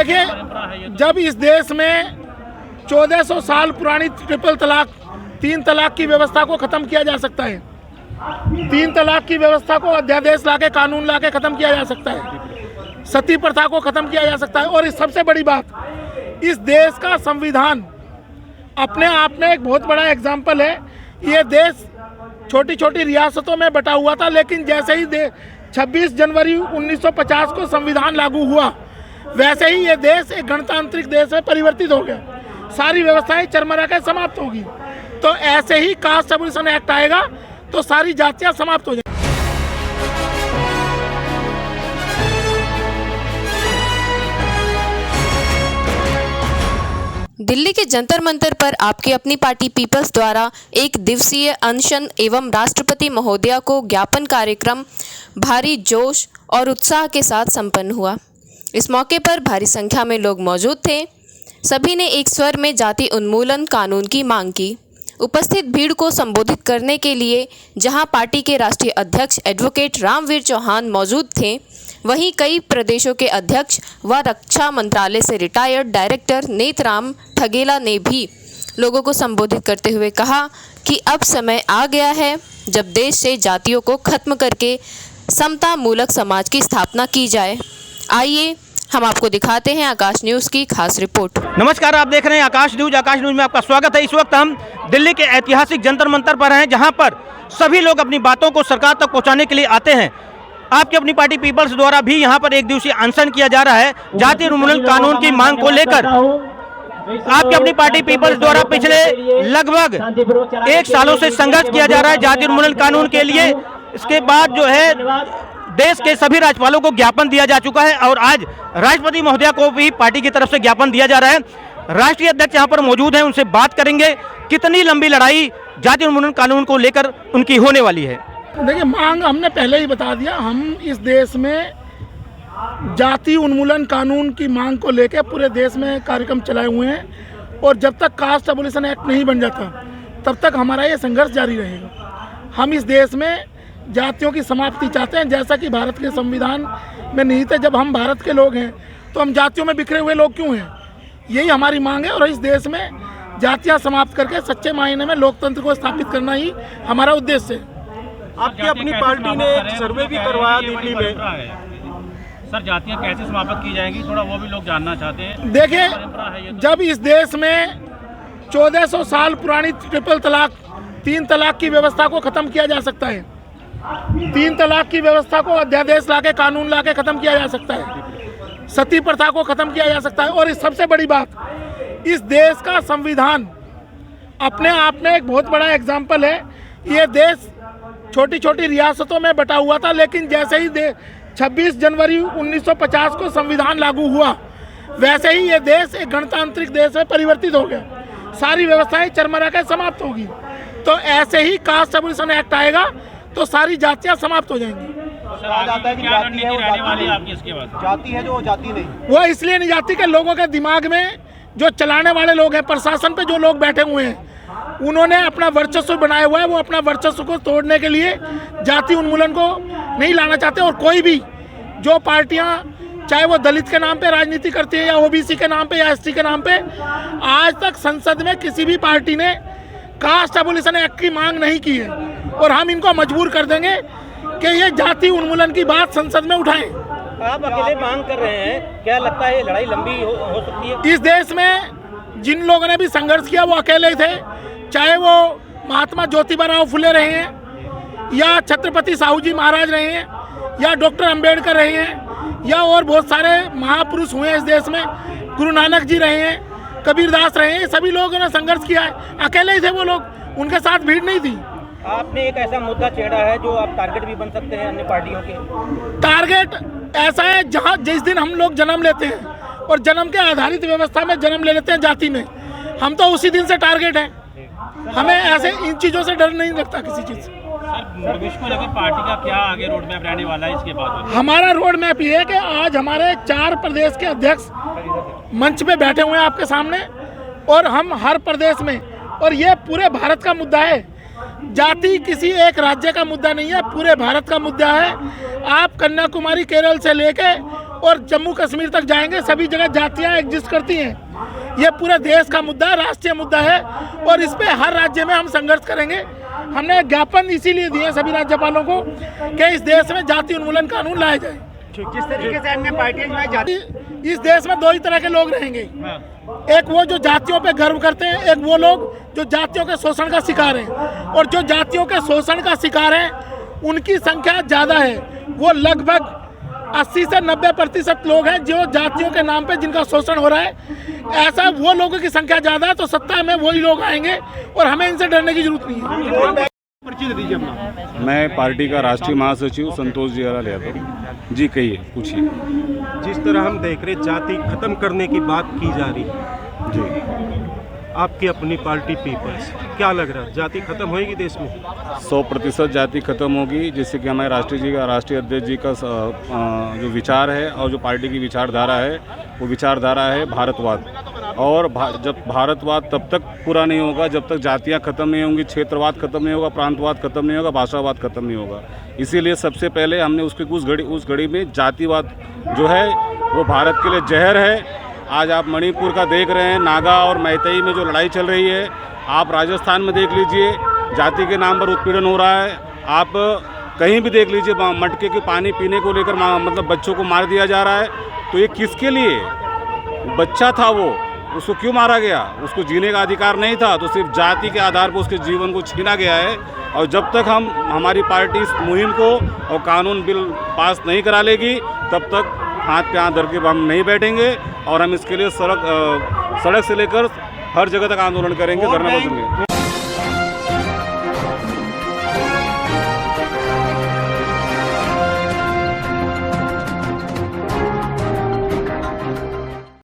देखिए, जब इस देश में 1400 साल पुरानी ट्रिपल तलाक, 3 तलाक की व्यवस्था को ख़त्म किया जा सकता है, 3 तलाक की व्यवस्था को अध्यादेश लाके, कानून लाके ख़त्म किया जा सकता है, सती प्रथा को ख़त्म किया जा सकता है। और इस सबसे बड़ी बात, इस देश का संविधान अपने आप में एक बहुत बड़ा एग्जाम्पल है। ये देश छोटी छोटी रियासतों में बटा हुआ था, लेकिन जैसे ही 26 जनवरी 1950 को संविधान लागू हुआ, वैसे ही ये देश एक गणतांत्रिक देश में परिवर्तित हो गया। सारी व्यवस्थाएं चरमरा के समाप्त होगी। तो ऐसे ही कास्ट एबोलिशन एक्ट आएगा तो सारी जातियां समाप्त हो जाएंगी। दिल्ली के जंतर मंतर पर आपकी अपनी पार्टी पीपल्स द्वारा एक दिवसीय अनशन एवं राष्ट्रपति महोदया को ज्ञापन कार्यक्रम भारी जोश और उत्साह के साथ संपन्न हुआ। इस मौके पर भारी संख्या में लोग मौजूद थे। सभी ने एक स्वर में जाति उन्मूलन कानून की मांग की। उपस्थित भीड़ को संबोधित करने के लिए जहां पार्टी के राष्ट्रीय अध्यक्ष एडवोकेट रामवीर चौहान मौजूद थे, वहीं कई प्रदेशों के अध्यक्ष व रक्षा मंत्रालय से रिटायर्ड डायरेक्टर नेतराम ठगेला ने भी लोगों को संबोधित करते हुए कहा कि अब समय आ गया है जब देश से जातियों को खत्म करके समता मूलक समाज की स्थापना की जाए। आइए हम आपको दिखाते हैं आकाश न्यूज़ की खास रिपोर्ट। नमस्कार, आप देख रहे हैं आकाश न्यूज़। आकाश न्यूज़ में आपका स्वागत है। इस वक्त हम दिल्ली के ऐतिहासिक जंतर मंतर पर हैं, जहां पर सभी लोग अपनी बातों को सरकार तक पहुंचाने के लिए आते हैं। आपकी अपनी पार्टी पीपल्स द्वारा भी यहां पर एक दिवसीय अनशन किया जा रहा है जाति उन्मूलन कानून की मांग को लेकर। आपकी अपनी पार्टी पीपल्स द्वारा पिछले लगभग 1 सालों से संघर्ष किया जा रहा है जाति उन्मूलन कानून के लिए। इसके बाद जो है देश के सभी राज्यपालों को ज्ञापन दिया जा चुका है और आज राष्ट्रपति महोदया को भी पार्टी की तरफ से ज्ञापन दिया जा रहा है। राष्ट्रीय अध्यक्ष यहां पर मौजूद हैं, उनसे बात करेंगे कितनी लंबी लड़ाई जाति उन्मूलन कानून को लेकर उनकी होने वाली है। देखिए, मांग हमने पहले ही बता दिया। हम इस देश में जाति उन्मूलन कानून की मांग को लेकर पूरे देश में कार्यक्रम चलाए हुए हैं और जब तक कास्ट एबोलिशन एक्ट नहीं बन जाता तब तक हमारा ये संघर्ष जारी रहेगा। हम इस देश में जातियों की समाप्ति चाहते हैं, जैसा कि भारत के संविधान में निहित है। जब हम भारत के लोग हैं तो हम जातियों में बिखरे हुए लोग क्यों हैं? यही हमारी मांग है और इस देश में जातियां समाप्त करके सच्चे मायने में लोकतंत्र को स्थापित करना ही हमारा उद्देश्य है। आपकी अपनी पार्टी ने एक सर्वे भी करवाया दिल्ली में। सर, जातियां कैसे समाप्त की जाएंगी, थोड़ा वो भी लोग जानना चाहते हैं। देखिए, जब इस देश में 1400 साल पुरानी ट्रिपल तलाक, 3 तलाक की व्यवस्था को ख़त्म किया जा सकता है, 3 तलाक की व्यवस्था को अध्यादेश लाके, कानून लाके ख़त्म किया जा सकता है, सती प्रथा को ख़त्म किया जा सकता है। और इस सबसे बड़ी बात, इस देश का संविधान अपने आप में एक बहुत बड़ा एग्जाम्पल है। ये देश छोटी छोटी रियासतों में बटा हुआ था, लेकिन जैसे ही 26 जनवरी 1950 को संविधान लागू हुआ, वैसे ही ये देश एक गणतांत्रिक देश में परिवर्तित हो गया। सारी व्यवस्थाएं चरमरा के समाप्त होगी। तो ऐसे ही कास्ट एबोलिशन एक्ट आएगा तो सारी जातियां समाप्त हो जाएंगी। जाति है जो जाति नहीं, वो इसलिए नहीं जाती कि लोगों के दिमाग में जो चलाने वाले लोग हैं, प्रशासन पे जो लोग बैठे हुए हैं, उन्होंने अपना वर्चस्व बनाया हुआ है। वो अपना वर्चस्व को तोड़ने के लिए जाति उन्मूलन को नहीं लाना चाहते। और कोई भी जो पार्टियां, चाहे वो दलित के नाम पे राजनीति करती है या ओबीसी के नाम पे या एसटी के नाम पे, आज तक संसद में किसी भी पार्टी ने कास्ट एबोलिशन एक्ट की मांग नहीं की है। और हम इनको मजबूर कर देंगे कि ये जाति उन्मूलन की बात संसद में उठाएं। आप अकेले मांग कर रहे हैं, क्या लगता है लड़ाई लंबी हो सकती है? इस देश में जिन लोगों ने भी संघर्ष किया वो अकेले ही थे, चाहे वो महात्मा ज्योतिबा राव फुले रहे हैं या छत्रपति साहू जी महाराज रहे हैं या डॉक्टर अंबेडकर रहे हैं या और बहुत सारे महापुरुष हुए इस देश में, गुरु नानक जी रहे हैं, कबीरदास रहे हैं। सभी लोगों ने संघर्ष किया है, अकेले ही थे वो लोग, उनके साथ भीड़ नहीं थी। आपने एक ऐसा मुद्दा छेड़ा है जो आप टारगेट भी बन सकते हैं अन्य पार्टियों के। टारगेट ऐसा है जहां जिस दिन हम लोग जन्म लेते हैं और जन्म के आधारित व्यवस्था में जन्म ले लेते हैं जाति में, हम तो उसी दिन से टारगेट हैं। हमें ऐसे इन चीज़ों से डर नहीं लगता किसी चीज़ से। भविष्य को लेकर पार्टी का क्या आगे रोड मैप रहने वाला है इसके बाद? हमारा रोड मैप ये है कि आज हमारे 4 प्रदेश के अध्यक्ष मंच पे बैठे हुए हैं आपके सामने और हम हर प्रदेश में, और ये पूरे भारत का मुद्दा है। जाति किसी एक राज्य का मुद्दा नहीं है, पूरे भारत का मुद्दा है। आप कन्याकुमारी केरल से लेके और जम्मू कश्मीर तक जाएंगे, सभी जगह जातियां एग्जिस्ट करती हैं। ये पूरे देश का मुद्दा है, राष्ट्रीय मुद्दा है और इस पे हर राज्य में हम संघर्ष करेंगे। हमने एक ज्ञापन इसीलिए दिए सभी राज्यपालों को कि इस देश में जाति उन्मूलन कानून लाया जाए। जिस तरीके से अन्य पार्टियां जाती, इस देश में दो ही तरह के लोग रहेंगे, एक वो जो जातियों पे गर्व करते हैं, एक वो लोग जो जातियों के शोषण का शिकार हैं। और जो जातियों के शोषण का शिकार हैं उनकी संख्या ज़्यादा है, वो लगभग 80 से 90% लोग हैं जो जातियों के नाम पे जिनका शोषण हो रहा है। ऐसा वो लोगों की संख्या ज़्यादा है तो सत्ता में वही लोग आएंगे और हमें इनसे डरने की जरूरत नहीं है। परिचय दीजिए अपना। मैं पार्टी का राष्ट्रीय महासचिव संतोष जी यादव। जी कहिए, पूछिए। जिस तरह हम देख रहे जाति खत्म करने की बात की जा रही जी, आपकी अपनी पार्टी पीपल्स, क्या लग रहा है जाति खत्म होगी देश में? 100% जाति खत्म होगी, जिससे कि हमारे राष्ट्रीय अध्यक्ष जी का जो विचार है और जो पार्टी की विचारधारा है वो विचारधारा है भारतवाद। और जब भारतवाद तब तक पूरा नहीं होगा जब तक जातियाँ खत्म नहीं होंगी, क्षेत्रवाद खत्म नहीं होगा, प्रांतवाद खत्म नहीं होगा, भाषावाद खत्म नहीं होगा। इसीलिए सबसे पहले हमने उस घड़ी में जातिवाद जो है वो भारत के लिए जहर है। आज आप मणिपुर का देख रहे हैं, नागा और मैतेई में जो लड़ाई चल रही है, आप राजस्थान में देख लीजिए जाति के नाम पर उत्पीड़न हो रहा है। आप कहीं भी देख लीजिए मटके के पानी पीने को लेकर मतलब बच्चों को मार दिया जा रहा है। तो ये किसके लिए? बच्चा था वो, उसको क्यों मारा गया? उसको जीने का अधिकार नहीं था, तो सिर्फ जाति के आधार पर उसके जीवन को छीना गया है। और जब तक हमारी पार्टी इस मुहिम को और कानून बिल पास नहीं करा लेगी तब तक हाथ पे हाथ धर के हम नहीं बैठेंगे और हम इसके लिए सड़क से लेकर हर जगह तक आंदोलन करेंगे, धरना बदलेंगे।